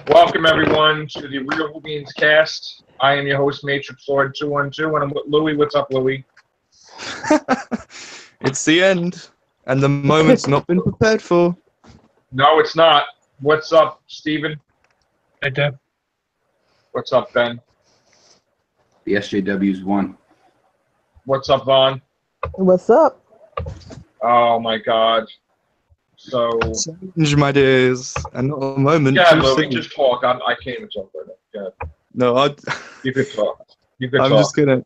Welcome, everyone, to the Real Whovians cast. I am your host, Matrix Lord 212, and I'm with Louie. What's up, Louie? It's the end, and the moment's not been prepared for. No, it's not. What's up, Steven? Hey, Deb. What's up, Ben? The SJW's won. What's up, Vaughn? What's up? Oh, my God. So, Change my days, and not a moment yeah, too Louie, soon. just talk. I can't even talk right now. Yeah, No, you could talk. You could I'm talk. just gonna.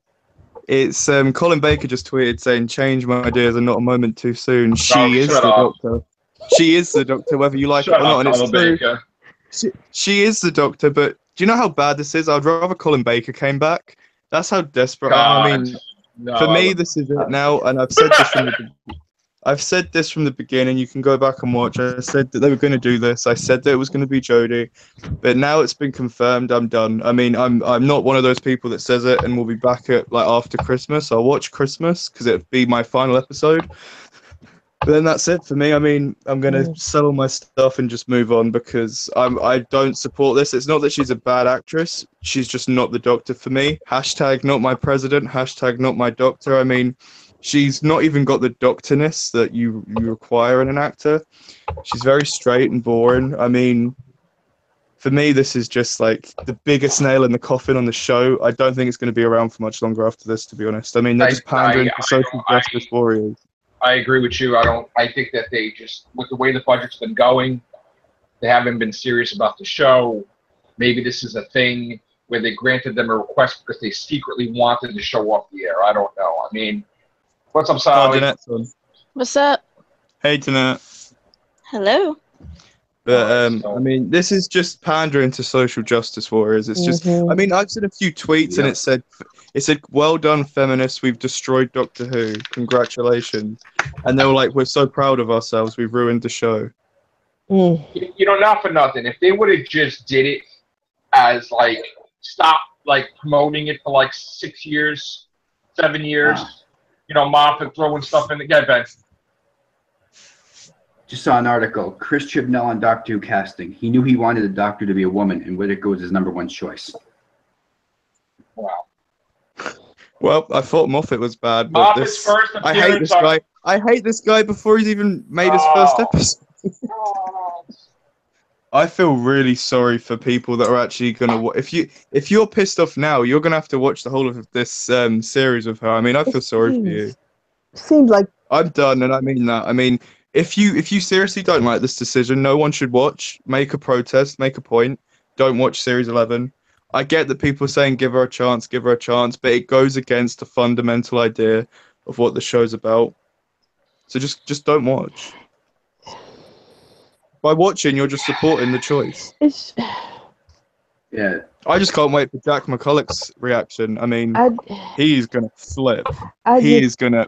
It's Colin Baker just tweeted saying, "Change my ideas and not a moment too soon." She is shut the up. doctor. She is the doctor, whether you like Shut it or not. up, And it's Colin true. Baker. She is the doctor, but do you know how bad this is? I'd rather Colin Baker came back. That's how desperate I am. I mean, No, for I me, wouldn't. this is it now, and I've said this from the beginning. You can go back and watch. I said that they were going to do this. I said that it was going to be Jodie, but now it's been confirmed. I'm done. I mean, I'm not one of those people that says it and will be back at like after Christmas. I'll watch Christmas because it'll be my final episode. But then that's it for me. I mean, I'm going to sell all my stuff and just move on because I don't support this. It's not that she's a bad actress. She's just not the doctor for me. Hashtag not my president. Hashtag not my doctor. I mean, she's not even got the doctorness that you require in an actor. She's very straight and boring. I mean, for me, this is just like the biggest nail in the coffin on the show. I don't think it's going to be around for much longer after this, to be honest. I mean, they're just pandering to social justice warriors. I agree with you. I think that they just, with the way the budget's been going, they haven't been serious about the show. Maybe this is a thing where they granted them a request because they secretly wanted to show off the air. I don't know. I mean, what's up, Sally? What's up? Hey, Jeanette. Hello. But I mean, this is just pandering to social justice warriors. It's just, I mean, I've seen a few tweets and it said, "Well done, feminists. We've destroyed Doctor Who. Congratulations." And they were like, "We're so proud of ourselves. We've ruined the show." You know, not for nothing. If they would have just did it as like stop like promoting it for like 6 years, 7 years, you know, Moffat throwing stuff in the Ben. Just saw an article. Chris Chibnall on Doctor Who casting. He knew he wanted the Doctor to be a woman, and Whittaker was his #1 choice. Wow. Well, I thought Moffat was bad, but Moffat's first I hate this guy. I hate this guy before he's even made his first episode. I feel really sorry for people that are actually gonna. If you're pissed off now, you're gonna have to watch the whole of this series with her. I mean, I feel sorry for you. Seems like I'm done, and I mean that. I mean, if you seriously don't like this decision, no one should watch. Make a protest. Make a point. Don't watch Series 11. I get that people are saying give her a chance, but it goes against the fundamental idea of what the show's about. So just don't watch. By watching, you're just supporting the choice. Yeah. I just can't wait for Jack McCulloch's reaction. I mean, he's gonna flip. He's gonna.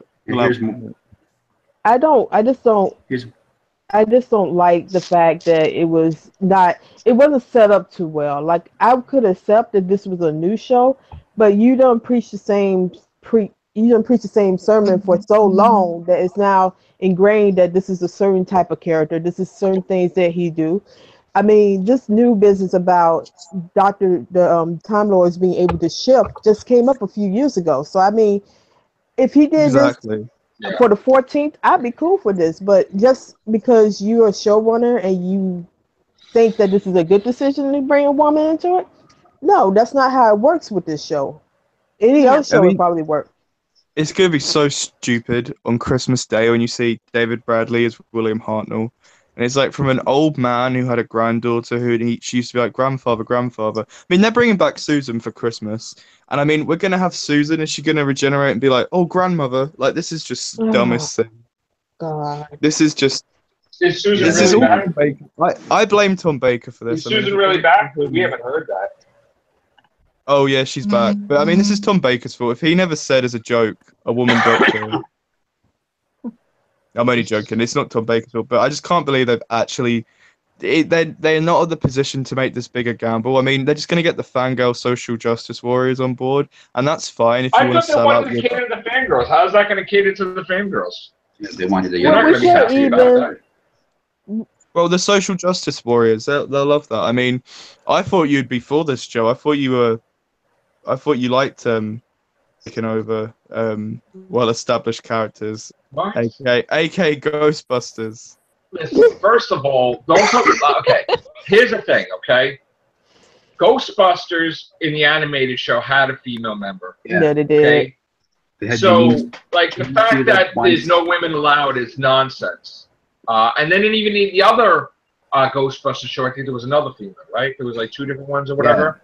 I just don't like the fact that it wasn't set up too well. Like, I could accept that this was a new show, but you don't preach the same sermon for so long that it's now ingrained that this is a certain type of character. This is certain things that he do. I mean, this new business about Time Lords being able to shift just came up a few years ago. So I mean, if he did this for the 14th, I'd be cool for this. But just because you're a showrunner and you think that this is a good decision to bring a woman into it, no, that's not how it works with this show. Any other show would probably work. It's going to be so stupid on Christmas Day when you see David Bradley as William Hartnell. And it's like from an old man who had a granddaughter she used to be like, grandfather. I mean, they're bringing back Susan for Christmas. And I mean, we're going to have Susan. Is she going to regenerate and be like, oh, grandmother? Like, this is just dumbest thing. God. This is just... Is Susan really back? I blame Tom Baker for this. Is Susan really back? We haven't heard that. Oh, yeah, she's back. But, I mean, this is Tom Baker's fault. If he never said as a joke, a woman doctor... I'm only joking. It's not Tom Baker's fault. But I just can't believe they've actually... They're not in the position to make this bigger gamble. I mean, they're just going to get the fangirl social justice warriors on board. And that's fine if you want to sell out... I thought they wanted to cater to the fangirls. How is that going to cater to the fangirls? Yeah, they wanted the younger. Well, the social justice warriors, they'll love that. I mean, I thought you'd be for this, Joe. I thought you liked taking over well-established characters, What? aka Ghostbusters. Listen, first of all, don't talk about, okay, here's the thing, okay? Ghostbusters in the animated show had a female member, Yeah, they did. okay? They had So, Denise- like, the Denise fact do that once. there's no women allowed is nonsense. And then even in the other Ghostbusters show, I think there was another female, right? There was like 2 different ones or whatever.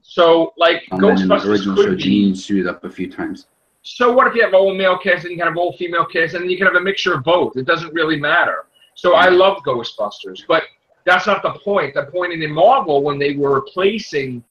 So, like, And then in the Ghostbusters original show, could be. Janine suited up a few times. So what if you have all male cast and you can have all female cast and then you can have a mixture of both? It doesn't really matter. So I love Ghostbusters, but that's not the point. The point in Marvel, when they were replacing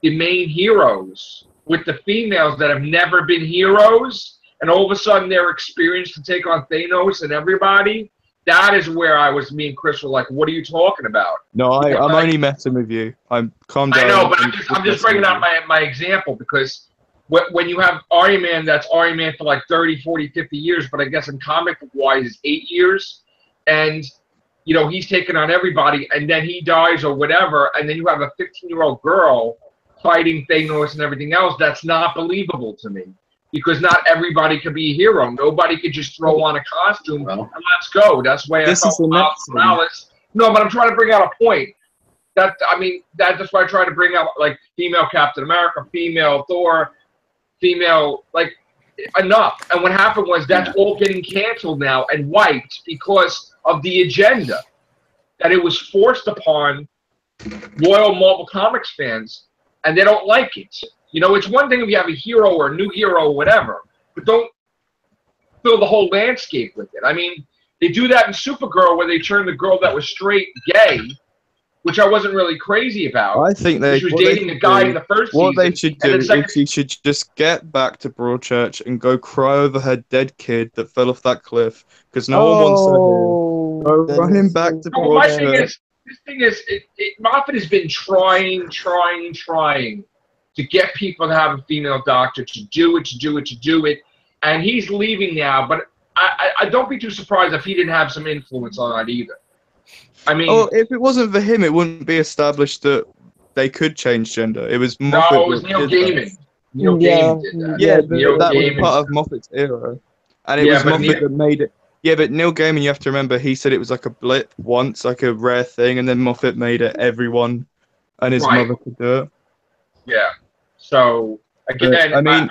the main heroes with the females that have never been heroes, and all of a sudden they're experienced to take on Thanos and everybody, that is where me and Chris were like, what are you talking about? No, I'm only messing with you. Calm down. I know, but I'm just bringing out my example because when you have Iron Man, that's Iron Man for like 30, 40, 50 years, but I guess in comic book wise, it's 8 years. And, you know, he's taking on everybody, and then he dies or whatever, and then you have a 15-year-old girl fighting Thanos and everything else. That's not believable to me because not everybody could be a hero. Nobody could just throw on a costume and let's go. That's why I felt Morales. No, but I'm trying to bring out a point. That's why I try to bring out, like, female Captain America, female Thor, female, like, enough. And what happened was that's all getting canceled now and wiped because of the agenda that it was forced upon loyal Marvel Comics fans, and they don't like it. You know, it's one thing if you have a hero or a new hero or whatever, but don't fill the whole landscape with it. I mean, they do that in Supergirl where they turn the girl that was straight gay, which I wasn't really crazy about. I think she was dating a guy in the first season. What they should do is she should just get back to Broadchurch and go cry over her dead kid that fell off that cliff because no one wants to hear. Go running back to Broadchurch. This thing is, Moffat has been trying to get people to have a female doctor, to do it, and he's leaving now. But I don't be too surprised if he didn't have some influence on that either. I mean, if it wasn't for him, it wouldn't be established that they could change gender. It was Moffat. No, it was Neil Gaiman. Neil Gaiman did that. Yeah, that was part of Moffat's era, and it was Moffat that made it. Yeah, but Neil Gaiman, you have to remember, he said it was like a blip once, like a rare thing, and then Moffat made it everyone and his mother could do it. Yeah. So again, but, I mean,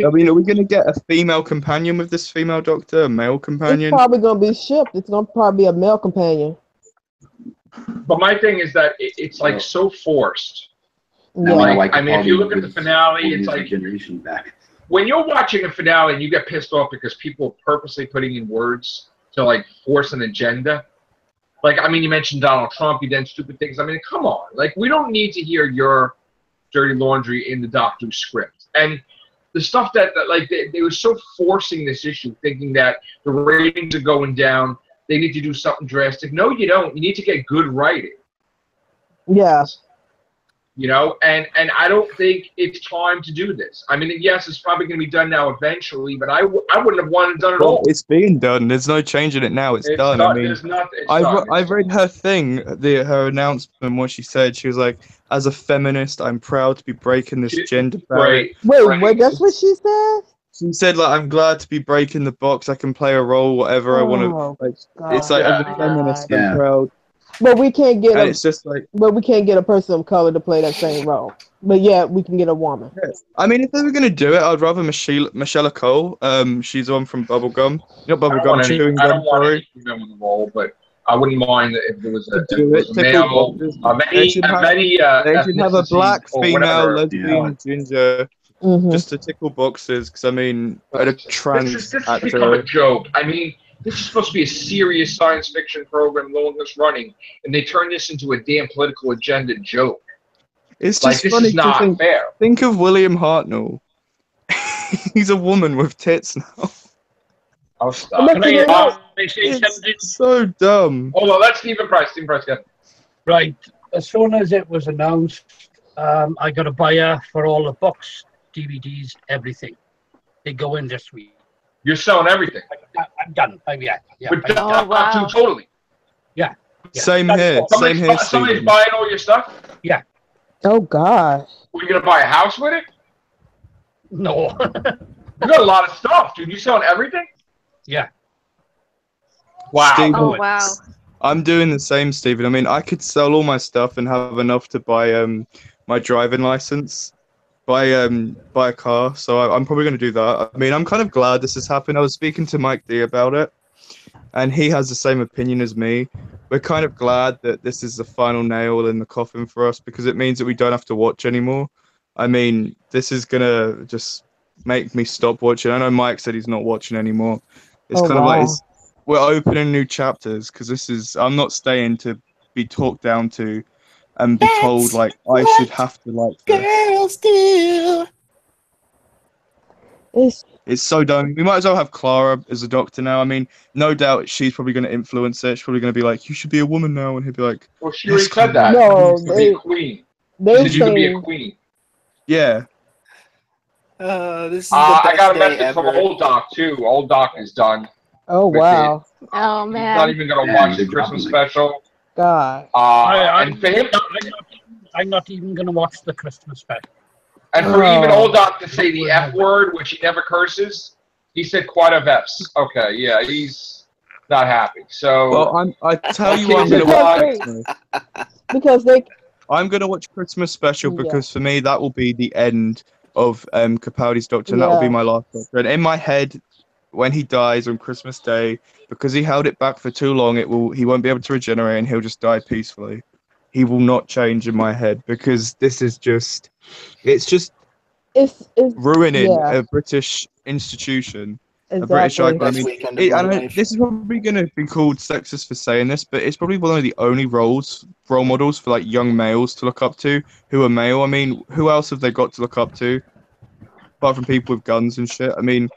are we going to get a female companion with this female doctor, a male companion? It's probably going to be shipped. It's going to probably be a male companion. But my thing is that it's like so forced. Yeah. Like, I mean, if you look at the finale, it's like generation back. When you're watching a finale and you get pissed off because people are purposely putting in words to, like, force an agenda. Like, I mean, you mentioned Donald Trump, you did stupid things. I mean, come on. Like, we don't need to hear your dirty laundry in the Doctor Who script. And the stuff that like, they were so forcing this issue, thinking that the ratings are going down, they need to do something drastic. No, you don't. You need to get good writing. Yeah. You know, and I don't think it's time to do this. I mean, yes, it's probably going to be done now eventually, but I wouldn't have wanted it done at all. It's being done. There's no changing it now. It's done. I mean, I've read her thing, her announcement, what she said. She was like, as a feminist, I'm proud to be breaking this gender barrier. Wait, that's what she said? She said, like, I'm glad to be breaking the box. I can play a role, whatever I want to. Like, it's like, as a feminist, I'm proud. But we can't get it's just like, but we can't get a person of color to play that same role. But yeah, we can get a woman. I mean, if they were gonna do it, I'd rather Michelle Cole. She's on from Bubblegum. Not Bubblegum, Chewing Gum. I don't want any female in the role, but I wouldn't mind if there was a male. They should have a black female lesbian ginger. Just to tickle boxes, because I mean, a trans this has become a joke. I mean, this is supposed to be a serious science fiction program, longest running, and they turn this into a damn political agenda joke. It's just like, funny to think, fair. Think of William Hartnell. He's a woman with tits now. I'll stop. It's so dumb. Hold on, that's Stephen Price. Stephen Price, go. Right. As soon as it was announced, I got a buyer for all the books, DVDs, everything. They go in this week. You're selling everything. I'm done. Yeah. With Doctor Who, totally. Yeah. Same here. Same here, Somebody's Stephen. buying all your stuff? Oh God. Were you going to buy a house with it? No. You got a lot of stuff, dude. You selling everything? Yeah. Wow. Stephen, Oh wow. I'm doing the same, Stephen. I mean, I could sell all my stuff and have enough to buy my driving license, buy a car. So I'm probably going to do that. I mean, I'm kind of glad this has happened. I was speaking to Mike D about it, and he has the same opinion as me. We're kind of glad that this is the final nail in the coffin for us because it means that we don't have to watch anymore. I mean, this is gonna just make me stop watching. I know Mike said he's not watching anymore. It's Oh, kind of wow. like we're opening new chapters because I'm not staying to be talked down to and be told like I should have to like this. Girls do. It's so dumb. We might as well have Clara as a doctor now. I mean, no doubt she's probably going to influence it. She's probably going to be like, "You should be a woman now," and he'll be like, Well, she Yes, already said that. No, You could be a queen. She They said you could be a saying, queen. "Yeah." This is the I best got a day message from ever. Old Doc, too. Old Doc is done. oh with wow, Oh He's not man. even going to Man, watch the they're Christmas dropping special. God. And for him, I'm not even going to watch the Christmas special. and for Oh. even Old Doc to say the F word, which he never curses, he said quite a F's. Okay, yeah, he's not happy. So Well, I tell you, Okay, I'm going to so watch why- Christmas. Because they I'm going to watch Christmas special Yeah. because for me that will be the end of Capaldi's Doctor, and that will be Yeah. my last Doctor. And in my head, when he dies on Christmas Day, because he held it back for too long, he won't be able to regenerate, and he'll just die peacefully. He will not change in my head because this is just, it's just it's ruining Yeah. a British institution. A British exactly. icon. I Best mean, weekend of my I know life. this is probably going to be called sexist for saying this, but it's probably one of the only role models for like young males to look up to who are male. I mean, who else have they got to look up to apart from people with guns and shit? I mean,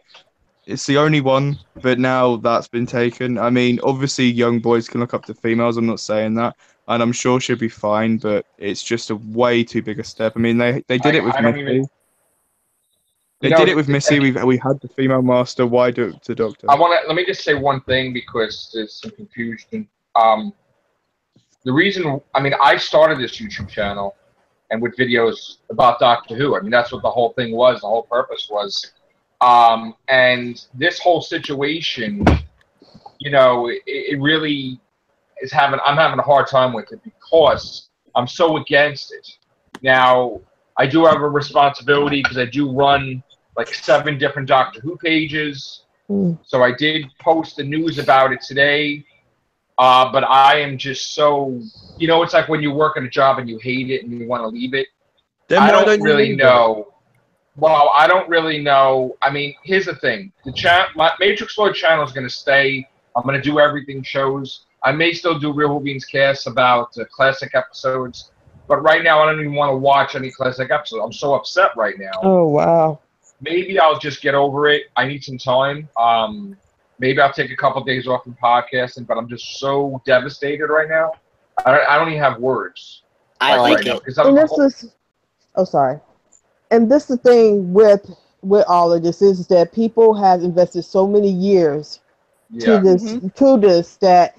it's the only one, but now that's been taken. I mean, obviously young boys can look up to females. I'm not saying that, and I'm sure she'll be fine, but it's just a way too big a step. I mean, they did it with I don't Missy. even. They You know, did it with Missy. We had the female master. Why do it to Doctor? let me just say one thing because there's some confusion. The reason, I mean, I started this YouTube channel and with videos about Doctor Who. I mean, that's what the whole thing was. The whole purpose was. And this whole situation, you know, it really is I'm having a hard time with it because I'm so against it. Now, I do have a responsibility because I do run like 7 different Doctor Who pages. Mm. So I did post the news about it today. But I am just so, you know, it's like when you work at a job and you hate it and you want to leave it. Then I why don't you really leave it? know. Well, I don't really know. I mean, here's the thing. My Matrix Lord channel is going to stay. I'm going to do everything shows. I may still do Real Whovians casts about classic episodes. But right now, I don't even want to watch any classic episodes. I'm so upset right now. Oh wow. Maybe I'll just get over it. I need some time. Maybe I'll take a couple days off from podcasting, but I'm just so devastated right now. I don't even have words. I like right now, it. 'cause I'm And this is, oh sorry, and this is the thing with all of this is that people have invested so many years yeah. to this that,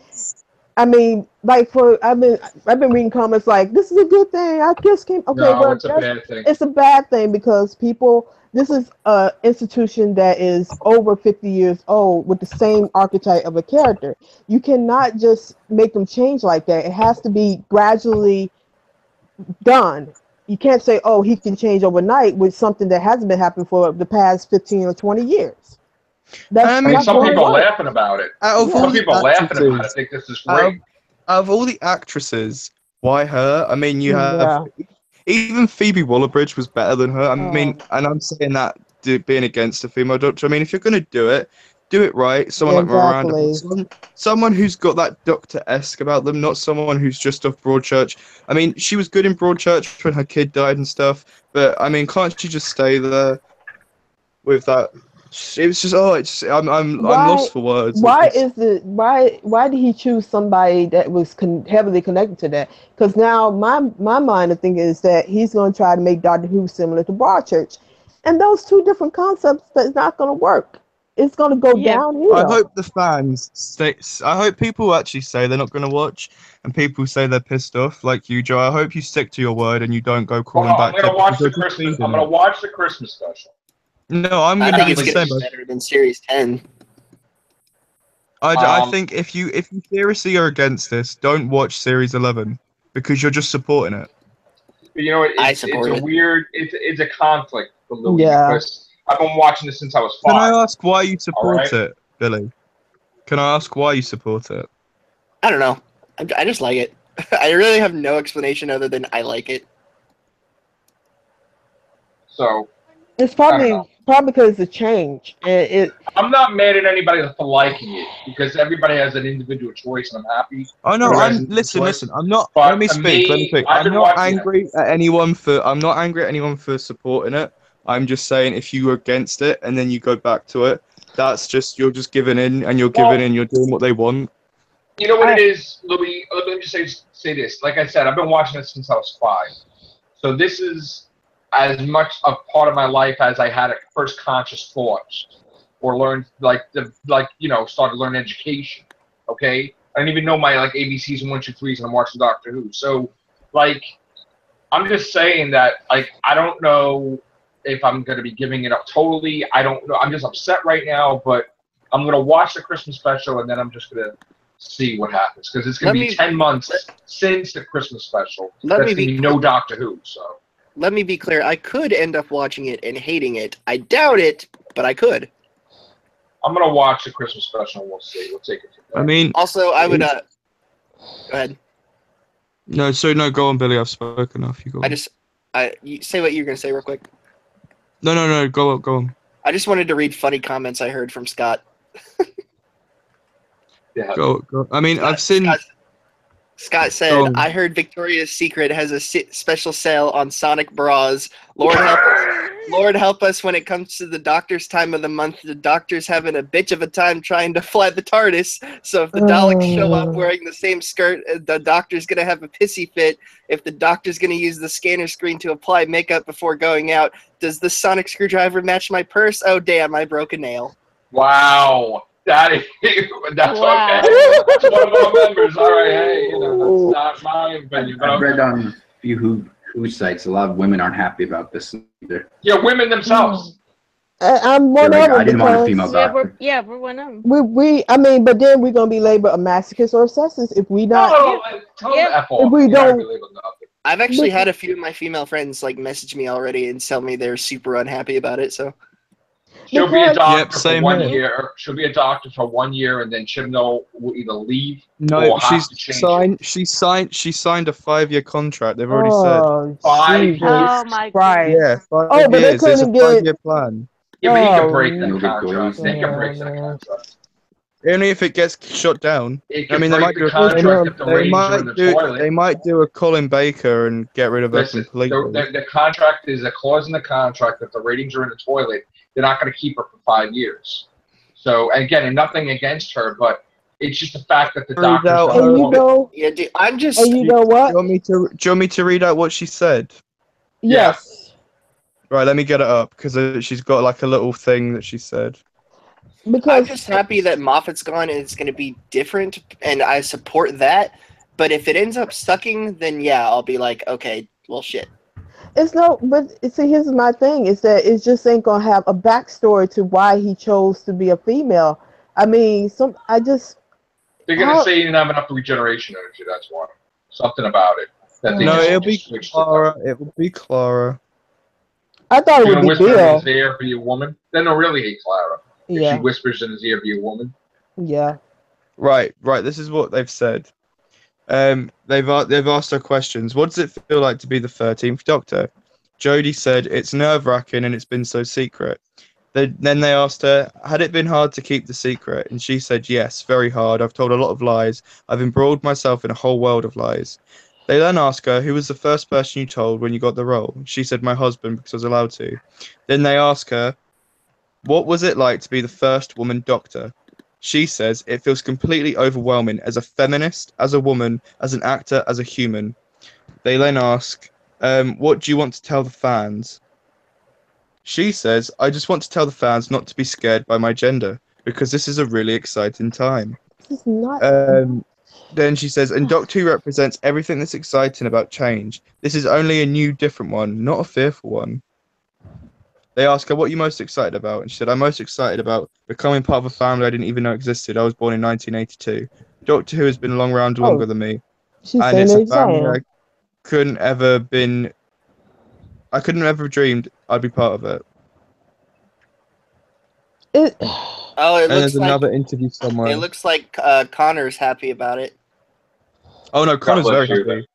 I mean, like I've been reading comments like this is a good thing. I just came okay, No, but it's a bad thing. it's a bad thing because this is an institution that is over 50 years old with the same archetype of a character. You cannot just make them change like that. It has to be gradually done. You can't say, oh, he can change overnight with something that hasn't been happening for the past 15 or 20 years. That's I I mean, mean, not some going people are to work. laughing about it. Out of all Some the people are laughing about it. actresses, Think this is out great. of all the actresses, why her? I mean, you have Yeah. even Phoebe Waller-Bridge was better than her. I mean, Oh. and I'm saying that being against a female doctor. I mean, if you're gonna do it right. Someone like Miranda, Exactly. someone who's got that Doctor-esque about them, not someone who's just off Broadchurch. I mean, she was good in Broadchurch when her kid died and stuff, but I mean, can't she just stay there with that? It was just I'm lost for words. Why It's- why did he choose somebody that was heavily connected to that? Because now my mind of thinking is that he's going to try to make Doctor Who similar to Broadchurch, and those two different concepts that's not going to work. it's gonna go Yeah. downhill. I hope the fans say. I hope people actually say they're not going to watch, and people say they're pissed off, like you, Joe. I hope you stick to your word and you don't go Well, crawling I'm back to gonna it watch because the you're just Christmas. feeding I'm gonna it. watch the Christmas special. No, I'm I going to think be it's the gonna same. be better than Series 10. I think if you seriously are against this, don't watch Series 11 because you're just supporting it. But you know, I it's support a it. weird. It's a conflict for Louie Yeah. because I've been watching this since I was Can I 5. ask why you support right. it, Billy? Can I ask why you support it? I don't know. I just like it. I really have no explanation other than I like it. So It's I don't probably know. because it's a change, and I'm not mad at anybody for liking it because everybody has an individual choice, and I'm happy. Oh no, Everybody has I'm an individual choice. listen. I'm not. But Let me to speak. Let me me, speak. I've I'm been not watching. angry at anyone for. I'm not angry at anyone for supporting it. I'm just saying if you were against it and then you go back to it, that's just you're just giving in and you're Well, giving in. You're doing what they want. You know what it is, Louis? Let me just say this. Like I said, I've been watching this since I was 5. So this is as much a part of my life as I had a first conscious thought or learned started learning education. Okay? I didn't even know my like ABCs and 1, 2, 3s and I'm watching Doctor Who. So like I'm just saying that like I don't know if I'm gonna be giving it up totally. I don't know. I'm just upset right now, but I'm gonna watch the Christmas special and then I'm just gonna see what happens because it's gonna be 10 months since the Christmas special. That's gonna be no Doctor Who. So let me be clear. I could end up watching it and hating it. I doubt it, but I could. I'm gonna watch the Christmas special and we'll see. We'll take it from there. I mean, Also, I would. Go ahead. no. So no, go on, Billy. I've spoken enough. You go. You say what you're gonna say real quick. No. Go on. I just wanted to read funny comments I heard from Scott. Yeah. Go. I mean, I've seen. Scott said, "I heard Victoria's Secret has a special sale on Sonic bras. Lord help us when it comes to the doctor's time of the month. The doctor's having a bitch of a time trying to fly the TARDIS. So if the Daleks show up wearing the same skirt, the doctor's gonna have a pissy fit. If the doctor's gonna use the scanner screen to apply makeup before going out, does the sonic screwdriver match my purse? Oh damn, I broke a nail." Wow. That's Wow. okay. That's one of our members. All right, hey, that's not my opinion. But I've read on a few Who sites, a lot of women aren't happy about this either. Yeah, women themselves. I'm one of them. I didn't want a because female doctor. We're one of them. I mean, but then we're gonna be labeled a masochist or a sexist if we not. Tell them F off. If we You're not don't- gonna be labeled nothing. I've actually had a few of my female friends like message me already and tell me they're super unhappy about it. So She'll be a doctor Yep, for same 1 here. year. She'll be a doctor for 1 year, and then Chibnall will either leave No, or have to change it. She signed a 5-year contract. They've already said. 5 Jesus years. Oh my Christ. Yeah, 5 Oh, but they years. It's a couldn't get- 5-year plan. Yeah, but he can break Oh, that You'll get contract. goalies. They can break Yeah, that man. contract. Only if it gets shut down. It I can mean, they break might the do. contract if the ratings are in the toilet. They might do a Colin Baker and get rid of her Listen, completely. the contract is a clause in the contract that the ratings are in the toilet. They're not going to keep her for 5 years. So again, and nothing against her, but it's just the fact that the doctor's out not a And you woman. know, yeah, dude, I'm just. and you know what? Do you want me to read out what she said? Yes, Right, let me get it up because she's got like a little thing that she said. I'm because just happy that Moffat's gone and it's going to be different, and I support that. But if it ends up sucking, then yeah, I'll be like, okay, well, shit. it's no. But see, here's my thing: is that it just ain't gonna have a backstory to why he chose to be a female. I mean, They're going to say you didn't have enough regeneration energy. That's why. Something about it. That they No, just- it'll be just switched Clara. It will be Clara. I thought it You're would gonna be whisper in Bill. his ear, be a woman. Then they'll really hate Clara. If she Yeah, whispers in his ear, be a woman. yeah. Right. This is what they've said. They've asked her questions. What does it feel like to be the 13th Doctor? Jodie said it's nerve-wracking and it's been so secret. Then they asked her, had it been hard to keep the secret? And she said, yes, very hard. I've told a lot of lies. I've embroiled myself in a whole world of lies. They then asked her, who was the first person you told when you got the role? She said, my husband, because I was allowed to. Then they ask her, what was it like to be the first woman doctor? She says, it feels completely overwhelming as a feminist, as a woman, as an actor, as a human. They then ask, what do you want to tell the fans? She says, I just want to tell the fans not to be scared by my gender, because this is a really exciting time. This is not. Then she says, and Doctor Who represents everything that's exciting about change. This is only a new, different one, not a fearful one. They ask her, what are you most excited about? And she said, I'm most excited about becoming part of a family I didn't even know existed. I was born in 1982. Doctor Who has been along around longer than me. She's And saying it's a the family exam. I couldn't have ever dreamed I'd be part of it. Oh, it And looks there's like another interview somewhere. it looks like Connor's happy about it. Oh no, Connor's bless very you. happy.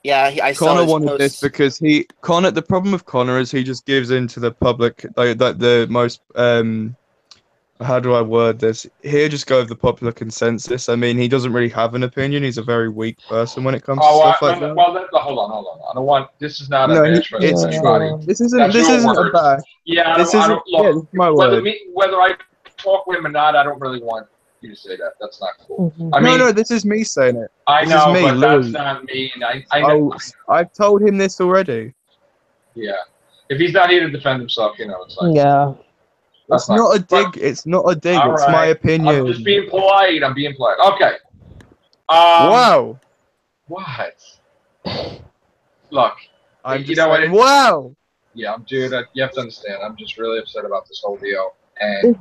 Yeah, I saw Connor his wanted this posts. because the problem with Connor is he just gives in to the public, like the most how do I word this? He'll just go with the popular consensus. I mean, he doesn't really have an opinion. He's a very weak person when it comes to stuff like that. Well, hold on. I don't want. This is not a No, bash for it's anybody. true. This isn't That's this your isn't a words. bash. Yeah, This I isn't. don't look. Yeah, this is my whether word. whether I talk with him or not, I don't really want you to say that. That's not cool. Mhm. I mean, No, this is me saying it. I this know, is me, but that's Louie. not me. And I know. I've told him this already. Yeah, if he's not here to defend himself, it's like Yeah. that's It's not a dig. but- It's not a dig. all It's my right. opinion. I'm just being polite. Okay. Wow. What? Look, I'm you just know what saying, it- wow. yeah, dude. You have to understand. I'm just really upset about this whole deal, and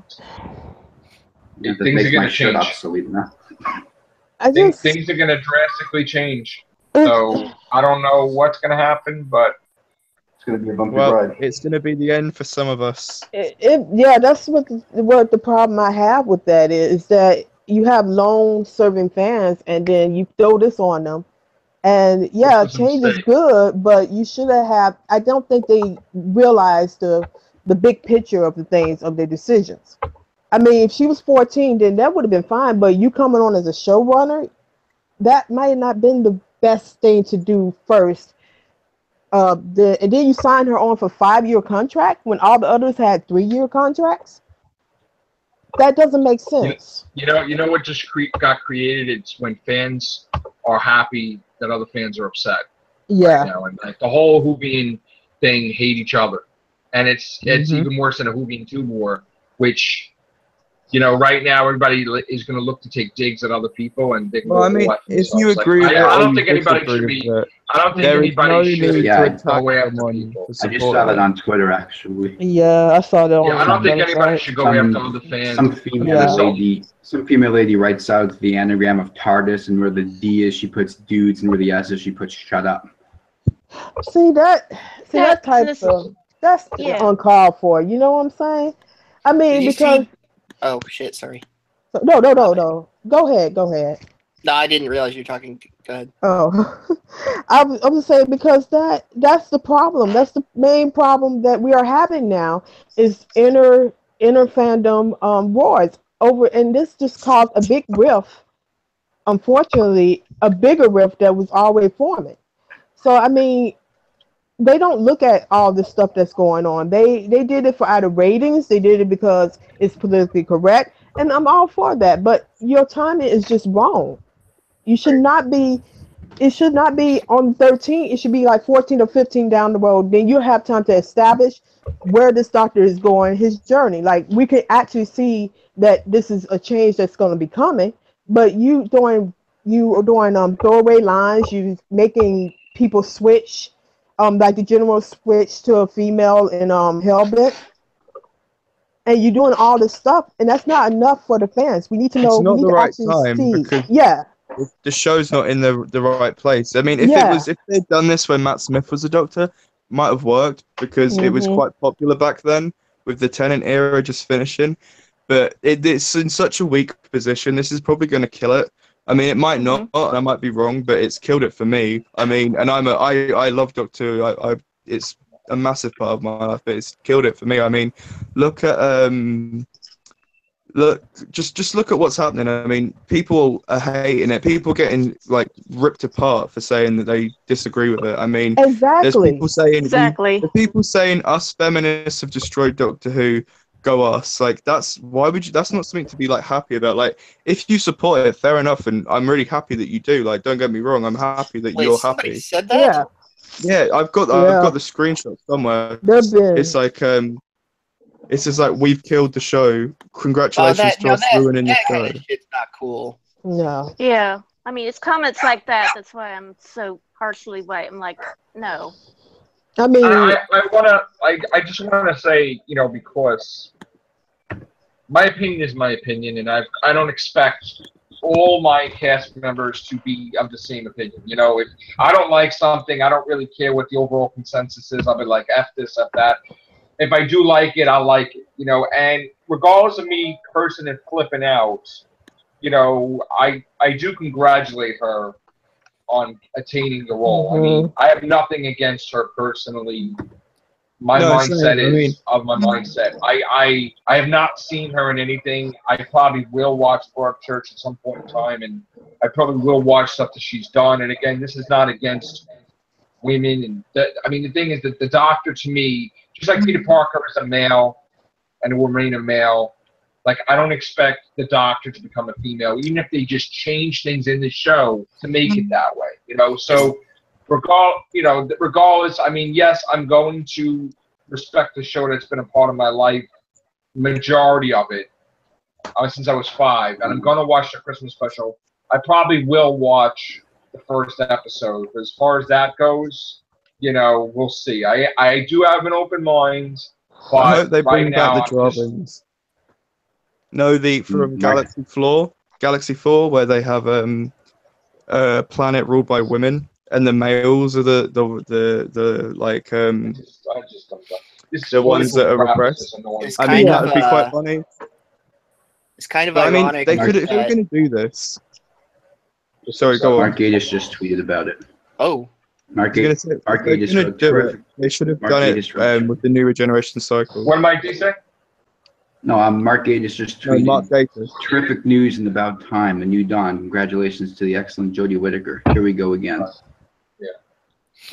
Yeah, that things makes are gonna my shirt change. obsolete now. I Things just. are going to drastically change. So I don't know what's going to happen, but It's going to be a bumpy Well, ride. it's going to be the end for some of us. Yeah, that's what the problem I have with that is that you have lone serving fans and then you throw this on them. And yeah, This is a change is mistake. good, but you should have. I don't think they realized the big picture of the things of their decisions. I mean, if she was 14, then that would have been fine. But you coming on as a showrunner, that might not have been the best thing to do first. And then you sign her on for 5-year contract when all the others had 3-year contracts. That doesn't make sense. you know what just got created? It's when fans are happy that other fans are upset. Yeah. Right now, and like the whole Whovian thing hate each other, and it's even worse than a Whovian 2 war, which. Right now everybody is going to look to take digs at other people, and they Well, I mean, if you themselves. agree with it, I or don't you think anybody disagree should be. with it, I don't think there is no anybody should need Yeah. to attack go after someone people. for I just support saw that them. on Twitter, actually. Yeah, I saw that on Yeah, I don't think the anybody website. should go after other fans. Some female lady writes out the anagram of TARDIS, and where the D is, she puts dudes, and where the S is, she puts shut up. See that type That's- of that's yeah. uncalled for. You know what I'm saying? I mean, Did you because see? Oh shit! Sorry. no. Go ahead. No, I didn't realize you were talking. Go ahead. Oh, I was saying because that's the problem. That's the main problem that we are having now is inner fandom wars over, and this just caused a big rift. Unfortunately, a bigger rift that was always forming. So I mean, they don't look at all the stuff that's going on. They did it for out of ratings. They did it because it's politically correct, and I'm all for that. But your timing is just wrong. You should not be. It should not be on 13. It should be like 14 or 15 down the road. Then you have time to establish where this doctor is going, his journey. Like we could actually see that this is a change that's going to be coming. But you are doing throwaway lines. You making people switch, like the general switch to a female in Hellbent. And you're doing all this stuff, and that's not enough for the fans. We need to know. It's not we need the to right actually time see. because Yeah. the show's not in the right place. I mean, if they'd done this when Matt Smith was a doctor, might have worked because it was quite popular back then with the Tennant era just finishing. But it's in such a weak position. This is probably going to kill it. I mean, it might not, and I might be wrong, but it's killed it for me. I mean, and I love Doctor Who. It's a massive part of my life, but it's killed it for me. I mean, look at just look at what's happening. I mean, people are hating it. People getting like ripped apart for saying that they disagree with it. I mean, Exactly. there's people saying Exactly. the people saying us feminists have destroyed Doctor Who. Go us. Like that's not something to be like happy about. Like if you support it, fair enough, and I'm really happy that you do. Like don't get me wrong, I'm happy that you're Somebody happy. said that? Yeah, I've got the screenshot somewhere. It's like It's just like, we've killed the show. Congratulations to us ruining the show. Kind of shit's not cool. No. Yeah. I mean, it's comments like that. That's why I'm so partially white. I'm like, no. I mean, I just want to say, you know, because my opinion is my opinion, and I don't expect all my cast members to be of the same opinion. You know, if I don't like something, I don't really care what the overall consensus is. I'll be like, F this, F that. If I do like it, I'll like it. You know, and regardless of me cursing and flipping out, you know, I do congratulate her on attaining the role. I mean, I have nothing against her personally. My mindset is of my mindset. I have not seen her in anything. I probably will watch Broadchurch at some point in time, and I probably will watch stuff that she's done. And again, this is not against women. And I mean, the thing is that the Doctor, to me, just like Peter Parker is a male and will remain a male, like, I don't expect the Doctor to become a female, even if they just change things in the show to make it that way, you know? So, regardless, I mean, yes, I'm going to respect the show that's been a part of my life, majority of it, since I was 5, and I'm going to watch the Christmas special. I probably will watch the first episode, but as far as that goes, you know, we'll see. I do have an open mind, but I hope they bring right back the drawings. No, from Galaxy 4, where they have a planet ruled by women, and the males are the ones that are repressed. I mean, that would be quite funny. It's kind of but, ironic. I mean, if they were going to do this. Sorry, go on. Mark Gatiss just tweeted about it. Oh. Mark Gatiss. They should have done it with the new regeneration cycle. What might you say? No, Mark Gatiss just tweeted. Mark Gatiss. Terrific news in about time. A new dawn. Congratulations to the excellent Jodie Whittaker. Here we go again. Yeah.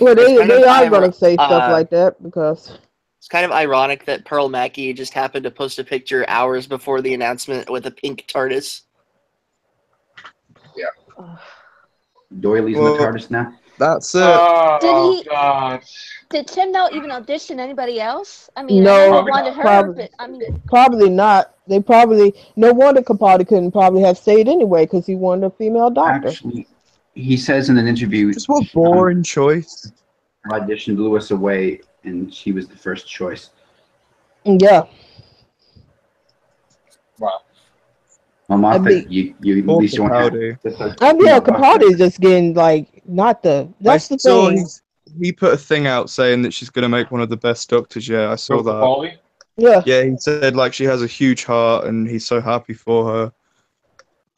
Well, they are going to say stuff like that because. It's kind of ironic that Pearl Mackie just happened to post a picture hours before the announcement with a pink TARDIS. Yeah. Doyley's in the TARDIS now. That's it. Oh, God. Did Tim not even audition anybody else? I mean, no, I know they wanted her, but I mean, probably not. They probably no wonder Capaldi couldn't probably have stayed anyway because he wanted a female doctor. Actually, he says in an interview, just what boring choice. Audition blew us away, and she was the first choice. Yeah. Wow. Well, Moffat, you at least don't have. Capaldi is just getting like not the. That's the thing. He put a thing out saying that she's going to make one of the best doctors. Yeah, I saw that. Capaldi? Yeah. Yeah, he said like she has a huge heart and he's so happy for her.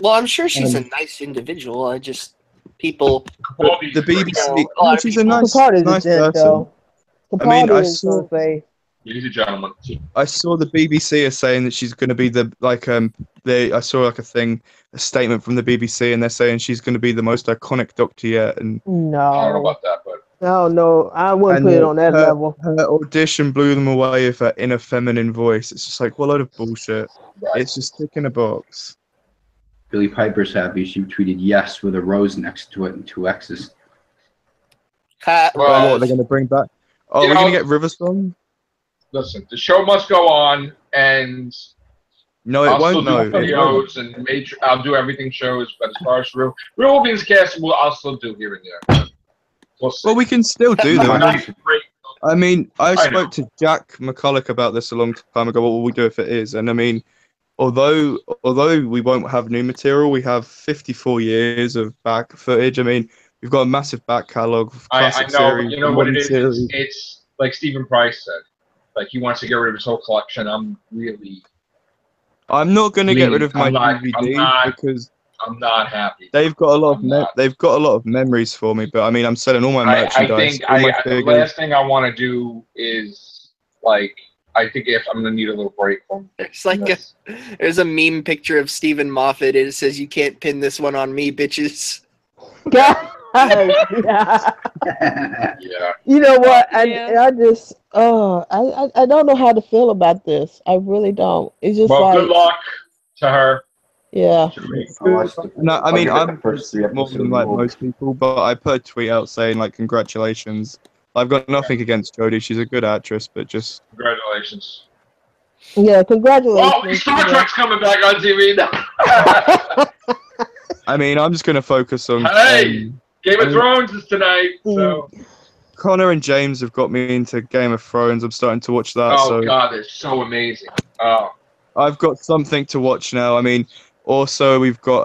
Well, I'm sure she's a nice individual. I just people. The BBC. She's a nice person. Though. I mean, I saw. He's a gentleman. I saw the BBC are saying that she's going to be I saw like a statement from the BBC, and they're saying she's going to be the most iconic Doctor yet. And no, I don't know about that, but no, I wouldn't put it on that level. Her audition blew them away with her inner feminine voice. It's just like, what a load of bullshit. Right. It's just ticking a box. Billy Piper's happy. She tweeted yes with a rose next to it and 2 X's. Well, what, they're going to bring back? Oh, we're going to get Riversong? Listen, the show must go on, and no, it won't. No, videos and I'll do everything shows. But as far as real Whovians cast, I'll still do here and there. Well, we can still do them. I mean, I spoke to Jack McCulloch about this a long time ago. What will we do if it is? And I mean, although we won't have new material, we have 54 years of back footage. I mean, we've got a massive back catalogue of classic series. I know, you know what it is? It's like Stephen Price said. Like, he wants to get rid of his whole collection. I'm not going to get rid of my DVD because I'm not happy. They've got a lot of memories for me. But I mean, I'm selling all my merchandise. The last thing I want to do is I think if I'm going to need a little break from. It's like there's a meme picture of Stephen Moffat. It says, "You can't pin this one on me, bitches." Yeah. Yeah. You know what? I just I don't know how to feel about this. I really don't. It's just good luck to her. Yeah. No, I mean, I'm more than like most people, but I put a tweet out saying like congratulations. I've got nothing against Jodie. She's a good actress, but just congratulations. Yeah, congratulations. Well, Star Trek's coming back on TV now. I mean, I'm just gonna focus on. Hey, Game of Thrones is tonight, so. Connor and James have got me into Game of Thrones. I'm starting to watch that. Oh so God, they're so amazing. Oh. I've got something to watch now. I mean, also we've got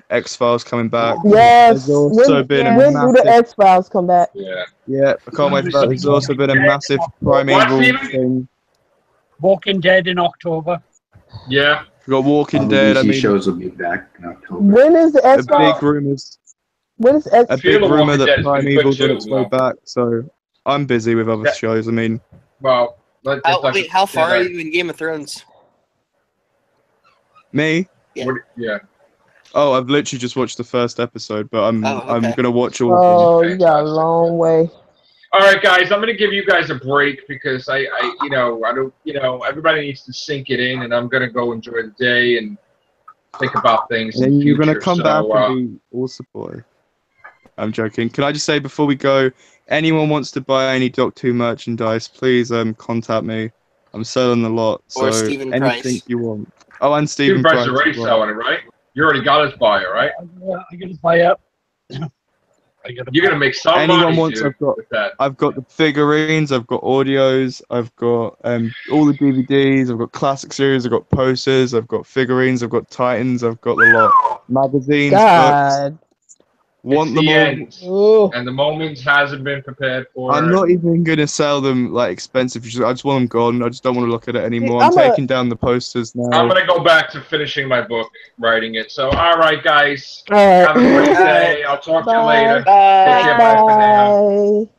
X-Files coming back. Yes. There's also been a when do massive. the X-Files come back? Yeah. Yeah, I can't wait for that. There's also been a massive primeval thing. Walking Dead in October. Yeah. We've got Walking All the Dead. DC I mean, shows will be back in October. When is the a X-Files? big rumors. When is X? A big Fear the rumor Walking that Dead's been good Primeval's on too, its way though. back. So I'm busy with other shows. I mean, Well, Wait, how far are you in Game of Thrones? me? Yeah. Oh, I've literally just watched the first episode, but I'm gonna watch all of Oh, them. you got a long way. All right, guys, I'm going to give you guys a break because I don't, everybody needs to sink it in, and I'm going to go enjoy the day and think about things. And in then the you're future. gonna come back and be all support. I'm joking. Can I just say before we go, anyone wants to buy any Doctor Who merchandise, please contact me. I'm selling a lot, Or so Stephen anything Price. you want. Oh, and Stephen Stephen Price is Price. already as well. selling it, right? You already got his buyer, right? I'm going to buy up. You're going to make some Anyone money, wants? dude, with that. I've got the figurines. I've got audios. I've got all the DVDs. I've got classic series. I've got posters. I've got figurines. I've got Titans. I've got the lot. Magazines. Books. God. Want It's them the all? end, Ooh. and the moment hasn't been prepared for. I'm not even gonna sell them like expensive. I just want them gone. I just don't want to look at it anymore. I'm taking down the posters now. I'm gonna go back to finishing my book, writing it. So, all right, guys, All right. have a great day. I'll talk to you later. Bye. Take care. Bye for now. Bye.